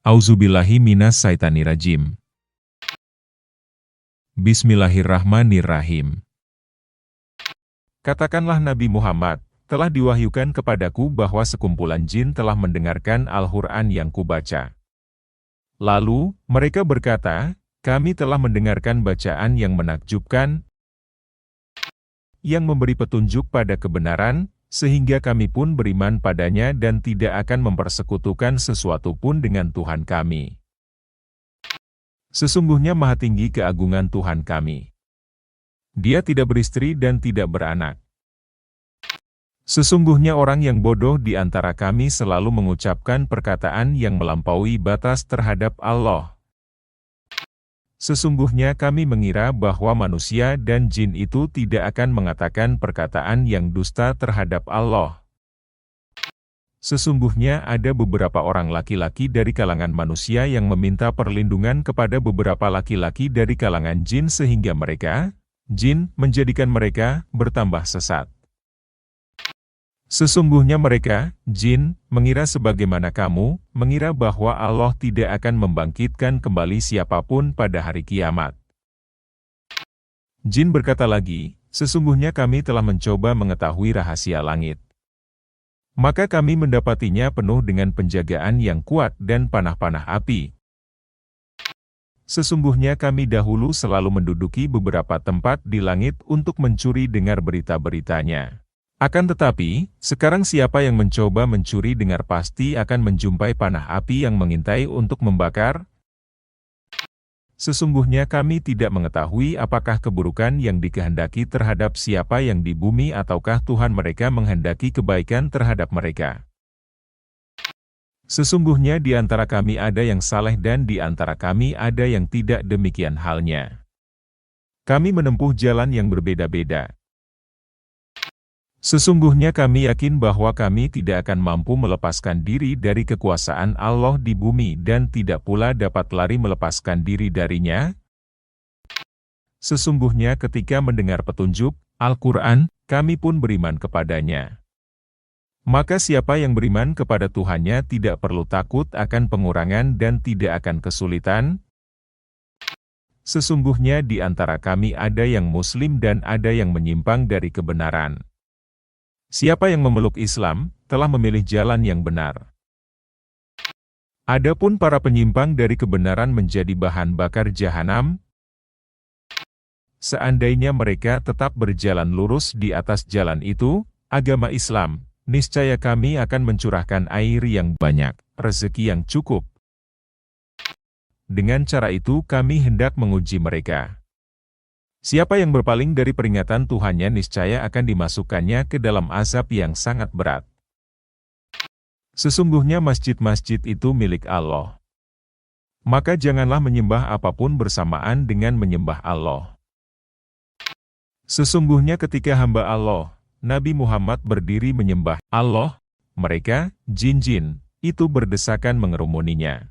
Auzubillahi minas syaitanirrajim. Bismillahirrahmanirrahim. Katakanlah Nabi Muhammad, telah diwahyukan kepadaku bahwa sekumpulan jin telah mendengarkan Al-Quran yang kubaca. Lalu, mereka berkata, kami telah mendengarkan bacaan yang menakjubkan, yang memberi petunjuk pada kebenaran, sehingga kami pun beriman padanya dan tidak akan mempersekutukan sesuatu pun dengan Tuhan kami. Sesungguhnya maha tinggi keagungan Tuhan kami. Dia tidak beristri dan tidak beranak. Sesungguhnya orang yang bodoh di antara kami selalu mengucapkan perkataan yang melampaui batas terhadap Allah. Sesungguhnya kami mengira bahwa manusia dan jin itu tidak akan mengatakan perkataan yang dusta terhadap Allah. Sesungguhnya ada beberapa orang laki-laki dari kalangan manusia yang meminta perlindungan kepada beberapa laki-laki dari kalangan jin sehingga mereka, jin, menjadikan mereka bertambah sesat. Sesungguhnya mereka, jin, mengira sebagaimana kamu, mengira bahwa Allah tidak akan membangkitkan kembali siapapun pada hari kiamat. Jin berkata lagi, sesungguhnya kami telah mencoba mengetahui rahasia langit. Maka kami mendapatinya penuh dengan penjagaan yang kuat dan panah-panah api. Sesungguhnya kami dahulu selalu menduduki beberapa tempat di langit untuk mencuri dengar berita-beritanya. Akan tetapi, sekarang siapa yang mencoba mencuri dengar pasti akan menjumpai panah api yang mengintai untuk membakar. Sesungguhnya kami tidak mengetahui apakah keburukan yang dikehendaki terhadap siapa yang di bumi ataukah Tuhan mereka menghendaki kebaikan terhadap mereka. Sesungguhnya di antara kami ada yang saleh dan di antara kami ada yang tidak demikian halnya. Kami menempuh jalan yang berbeda-beda. Sesungguhnya kami yakin bahwa kami tidak akan mampu melepaskan diri dari kekuasaan Allah di bumi dan tidak pula dapat lari melepaskan diri darinya. Sesungguhnya ketika mendengar petunjuk, Al-Quran, kami pun beriman kepadanya. Maka siapa yang beriman kepada Tuhannya tidak perlu takut akan pengurangan dan tidak akan kesulitan. Sesungguhnya di antara kami ada yang muslim dan ada yang menyimpang dari kebenaran. Siapa yang memeluk Islam, telah memilih jalan yang benar. Adapun para penyimpang dari kebenaran menjadi bahan bakar jahanam, seandainya mereka tetap berjalan lurus di atas jalan itu, agama Islam, niscaya kami akan mencurahkan air yang banyak, rezeki yang cukup. Dengan cara itu kami hendak menguji mereka. Siapa yang berpaling dari peringatan Tuhannya niscaya akan dimasukkannya ke dalam azab yang sangat berat. Sesungguhnya masjid-masjid itu milik Allah. Maka janganlah menyembah apapun bersamaan dengan menyembah Allah. Sesungguhnya ketika hamba Allah, Nabi Muhammad berdiri menyembah Allah, mereka, jin-jin, itu berdesakan mengerumuninya.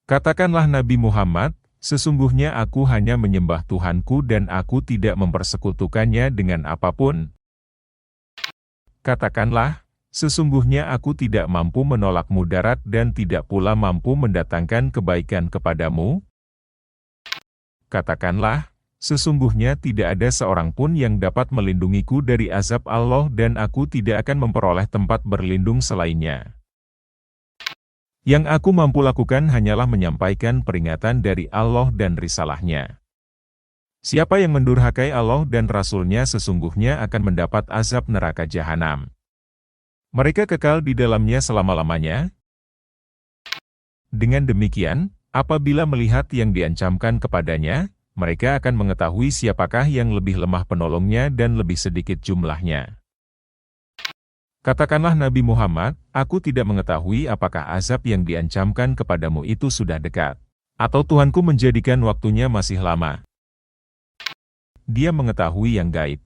Katakanlah Nabi Muhammad, sesungguhnya aku hanya menyembah Tuhanku dan aku tidak mempersekutukannya dengan apapun. Katakanlah, sesungguhnya aku tidak mampu menolak mudarat dan tidak pula mampu mendatangkan kebaikan kepadamu. Katakanlah, sesungguhnya tidak ada seorang pun yang dapat melindungiku dari azab Allah dan aku tidak akan memperoleh tempat berlindung selainnya. Yang aku mampu lakukan hanyalah menyampaikan peringatan dari Allah dan risalahnya. Siapa yang mendurhakai Allah dan Rasul-Nya sesungguhnya akan mendapat azab neraka jahanam. Mereka kekal di dalamnya selama-lamanya. Dengan demikian, apabila melihat yang diancamkan kepadanya, mereka akan mengetahui siapakah yang lebih lemah penolongnya dan lebih sedikit jumlahnya. Katakanlah Nabi Muhammad, aku tidak mengetahui apakah azab yang diancamkan kepadamu itu sudah dekat, atau Tuhanku menjadikan waktunya masih lama. Dia mengetahui yang gaib.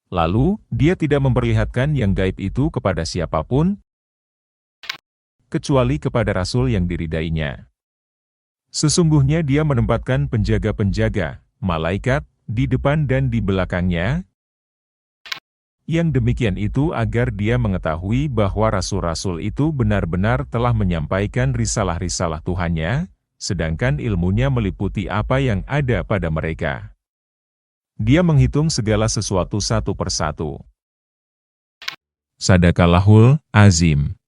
Lalu, dia tidak memperlihatkan yang gaib itu kepada siapapun, kecuali kepada Rasul yang diridainya. Sesungguhnya dia menempatkan penjaga-penjaga, malaikat, di depan dan di belakangnya, Yang demikian itu agar dia mengetahui bahwa rasul-rasul itu benar-benar telah menyampaikan risalah-risalah Tuhannya, sedangkan ilmunya meliputi apa yang ada pada mereka. Dia menghitung segala sesuatu satu persatu. Sadaqallahul Azim.